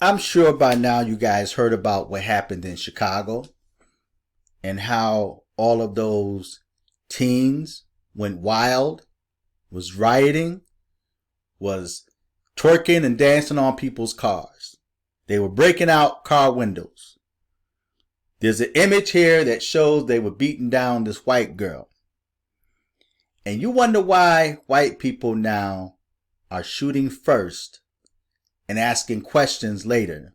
I'm sure by now you guys heard about what happened in Chicago and how all of those teens went wild, was rioting, was twerking and dancing on people's cars. They were breaking out car windows. There's an image here that shows they were beating down this white girl. And you wonder why white people now are shooting first and asking questions later.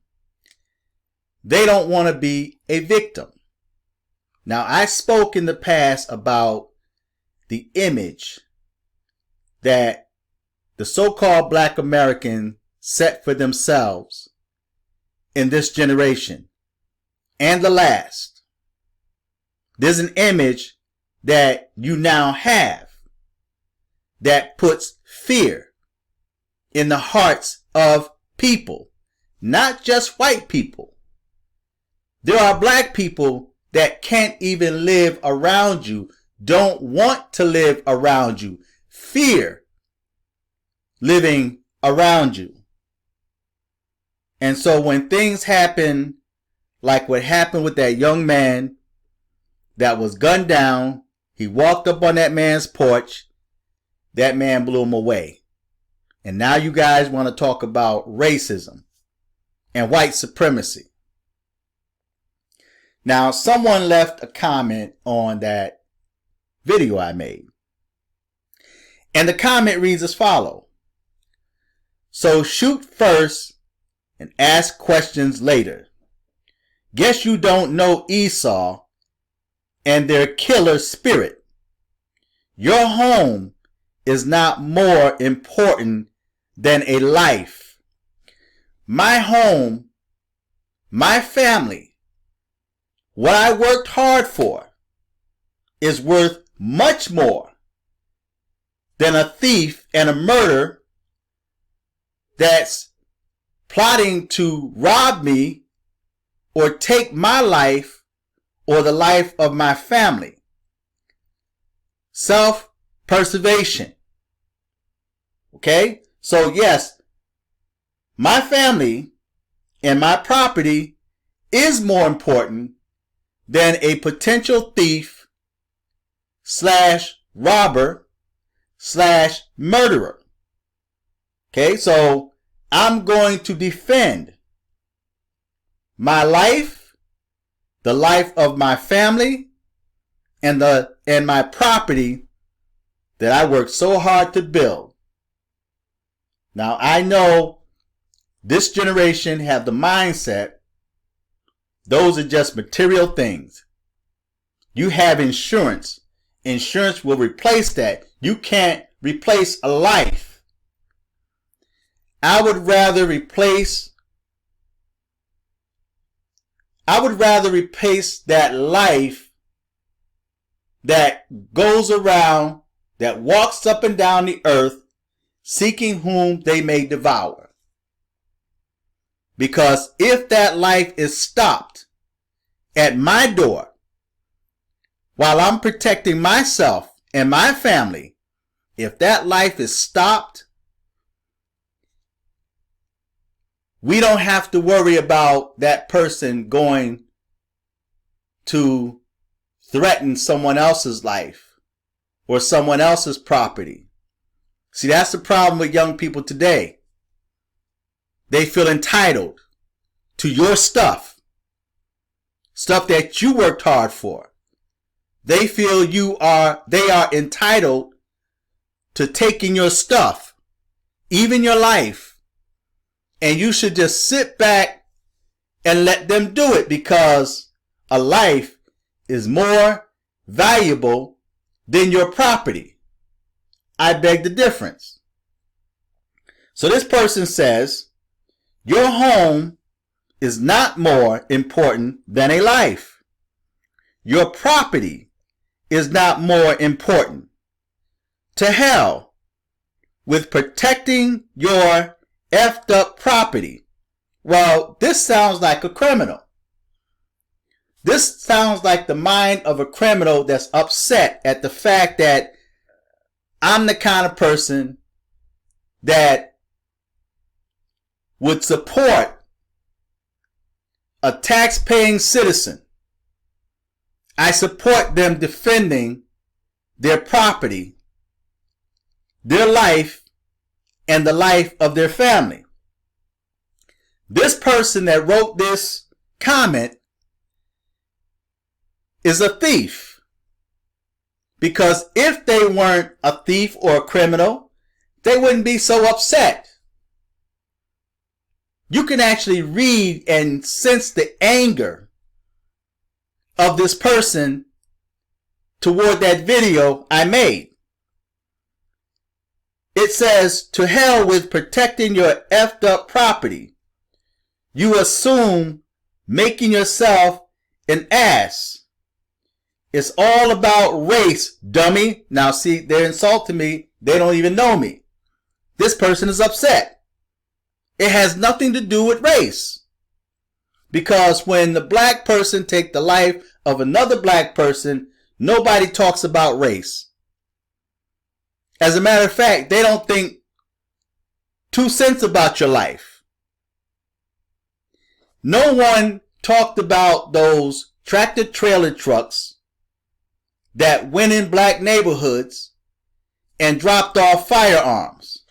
They don't want to be a victim. Now, I spoke in the past about the image that the so-called Black American set for themselves in this generation and the last. There's an image that you now have that puts fear in the hearts of people, not just white people. There are black people that can't even live around you, don't want to live around you, fear living around you. And so when things happen like what happened with that young man that was gunned down, he walked up on that man's porch, that man blew him away. And now you guys want to talk about racism and white supremacy. Now, someone left a comment on that video I made. And the comment reads as follows. So shoot first and ask questions later. Guess you don't know Esau and their killer spirit. Your home is not more important than a life. My home, my family, what I worked hard for is worth much more than a thief and a murderer that's plotting to rob me or take my life or the life of my family. Self-preservation. Okay? So yes, my family and my property is more important than a potential thief / robber / murderer. Okay, so I'm going to defend my life, the life of my family, and my property that I worked so hard to build. Now I know this generation have the mindset, those are just material things. You have insurance. Insurance will replace that. You can't replace a life. I would rather replace that life that goes around, that walks up and down the earth, seeking whom they may devour. Because if that life is stopped at my door, while I'm protecting myself and my family, if that life is stopped, we don't have to worry about that person going to threaten someone else's life or someone else's property. See, that's the problem with young people today. They feel entitled to your stuff that you worked hard for. They feel they are entitled to taking your stuff, even your life. And you should just sit back and let them do it, because a life is more valuable than your property. I beg the difference. So this person says, your home is not more important than a life. Your property is not more important. To hell with protecting your effed up property. Well, this sounds like a criminal. This sounds like the mind of a criminal that's upset at the fact that I'm the kind of person that would support a tax-paying citizen. I support them defending their property, their life, and the life of their family. This person that wrote this comment is a thief. Because if they weren't a thief or a criminal, they wouldn't be so upset. You can actually read and sense the anger of this person toward that video I made. It says, to hell with protecting your effed up property. You assume making yourself an ass. It's all about race, dummy. Now see, they're insulting me. They don't even know me. This person is upset. It has nothing to do with race. Because when the black person takes the life of another black person, nobody talks about race. As a matter of fact, they don't think 2 cents about your life. No one talked about those tractor trailer trucks that went in black neighborhoods and dropped off firearms.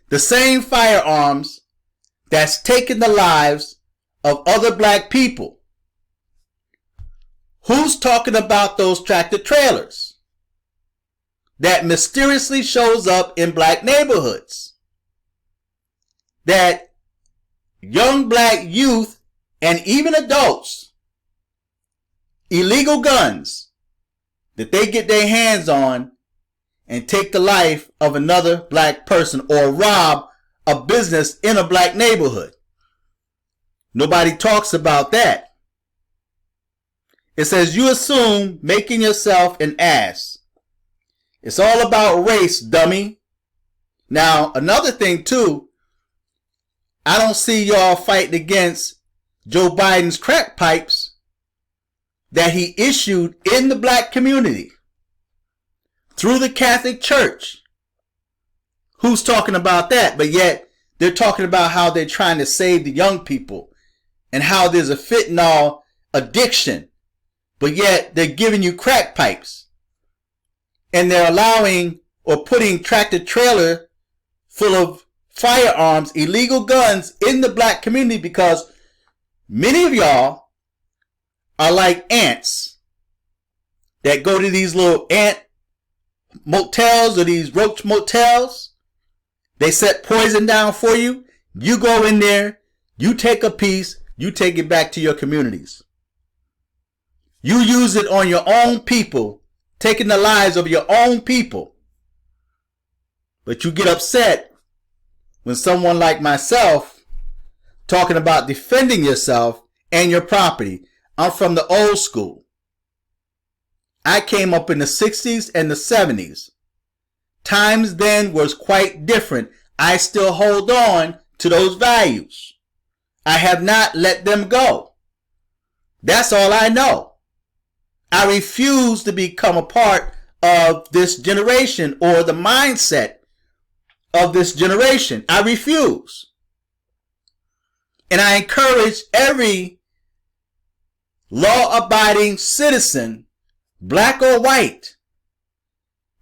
The same firearms that's taken the lives of other black people. Who's talking about those tractor trailers that mysteriously shows up in black neighborhoods? That young black youth and even adults, illegal guns that they get their hands on and take the life of another black person or rob a business in a black neighborhood. Nobody talks about that. It says you assume making yourself an ass. It's all about race, dummy. Now, another thing too, I don't see y'all fighting against Joe Biden's crack pipes that he issued in the black community through the Catholic Church. Who's talking about that? But yet they're talking about how they're trying to save the young people and how there's a fentanyl addiction. But yet they're giving you crack pipes. And they're allowing or putting tractor trailer full of firearms, illegal guns in the black community because many of y'all are like ants that go to these little ant motels or these roach motels. They set poison down for you. You go in there, you take a piece, you take it back to your communities. You use it on your own people, taking the lives of your own people. But you get upset when someone like myself talking about defending yourself and your property. I'm from the old school. I came up in the 60s and the 70s. Times then was quite different. I still hold on to those values. I have not let them go. That's all I know. I refuse to become a part of this generation or the mindset of this generation. I refuse. And I encourage every law-abiding citizen, black or white,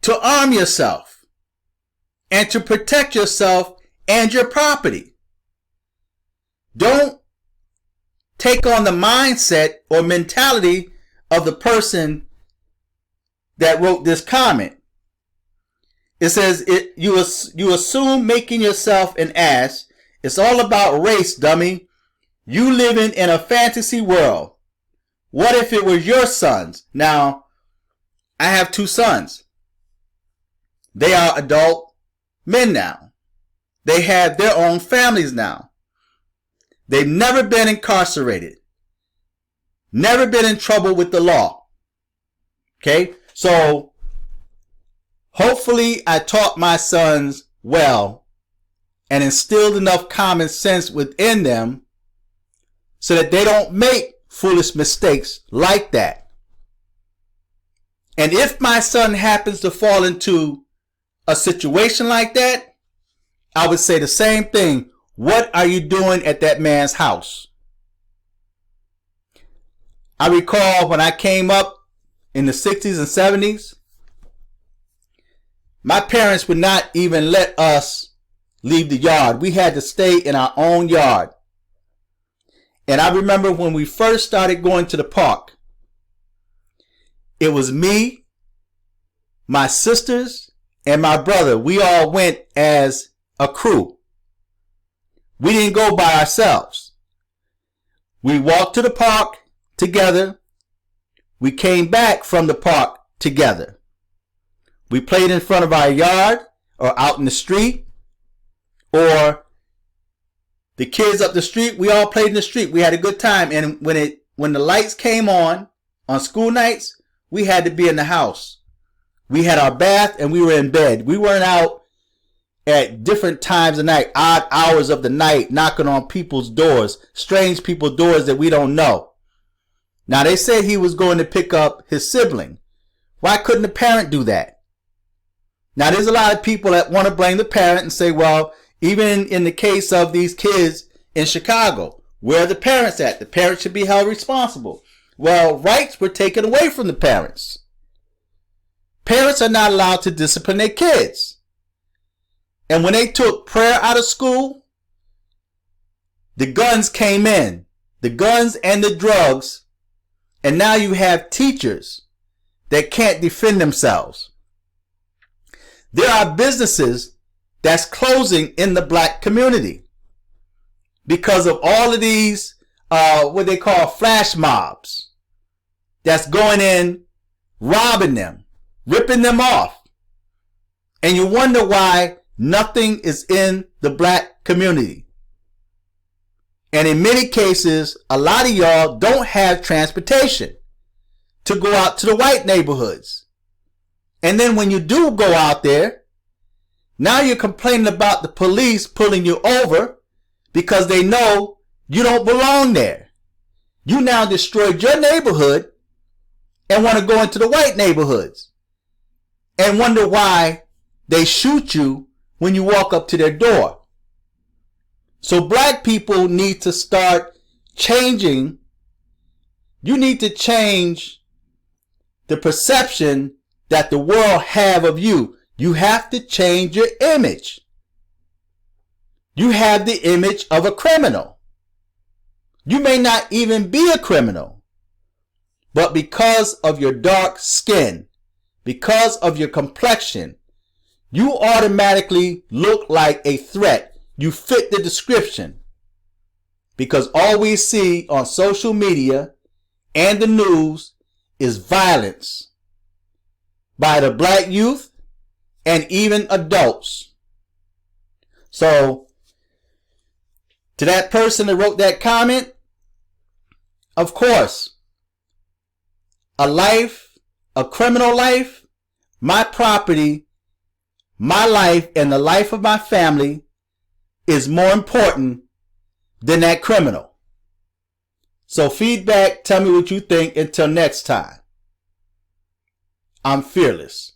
to arm yourself and to protect yourself and your property. Don't take on the mindset or mentality of the person that wrote this comment. It says you assume making yourself an ass. It's all about race, dummy. You living in a fantasy world. What if it was your sons? Now, I have 2 sons. They are adult men now. They have their own families now. They've never been incarcerated. Never been in trouble with the law. Okay? So, hopefully I taught my sons well and instilled enough common sense within them so that they don't make foolish mistakes like that. And if my son happens to fall into a situation like that, I would say the same thing. What are you doing at that man's house? I recall when I came up in the 60s and 70s, my parents would not even let us leave the yard. We had to stay in our own yard. And I remember when we first started going to the park, it was me, my sisters, and my brother. We all went as a crew. We didn't go by ourselves. We walked to the park together. We came back from the park together. We played in front of our yard or out in the street, or the kids up the street. We all played in the street. We had a good time. And when the lights came on school nights, we had to be in the house. We had our bath and we were in bed. We weren't out at different times of night, odd hours of the night, knocking on people's doors, strange people's doors that we don't know. Now, they said he was going to pick up his sibling. Why couldn't the parent do that? Now, there's a lot of people that want to blame the parent and say, well, even in the case of these kids in Chicago, where are the parents at? The parents should be held responsible. Well, rights were taken away from the parents. Parents are not allowed to discipline their kids. And when they took prayer out of school, the guns came in. The guns and the drugs. And now you have teachers that can't defend themselves. There are businesses that's closing in the black community because of all of these, what they call flash mobs, that's going in, robbing them, ripping them off. And you wonder why nothing is in the black community. And in many cases, a lot of y'all don't have transportation to go out to the white neighborhoods. And then when you do go out there, now you're complaining about the police pulling you over because they know you don't belong there. You now destroyed your neighborhood and want to go into the white neighborhoods and wonder why they shoot you when you walk up to their door. So black people need to start changing. You need to change the perception that the world have of you. You have to change your image. You have the image of a criminal. You may not even be a criminal, but because of your dark skin, because of your complexion, you automatically look like a threat. You fit the description. Because all we see on social media and the news is violence by the black youth and even adults. So, to that person that wrote that comment, of course, a life, a criminal life, my property, my life, and the life of my family is more important than that criminal. So feedback, tell me what you think. Until next time, I'm fearless.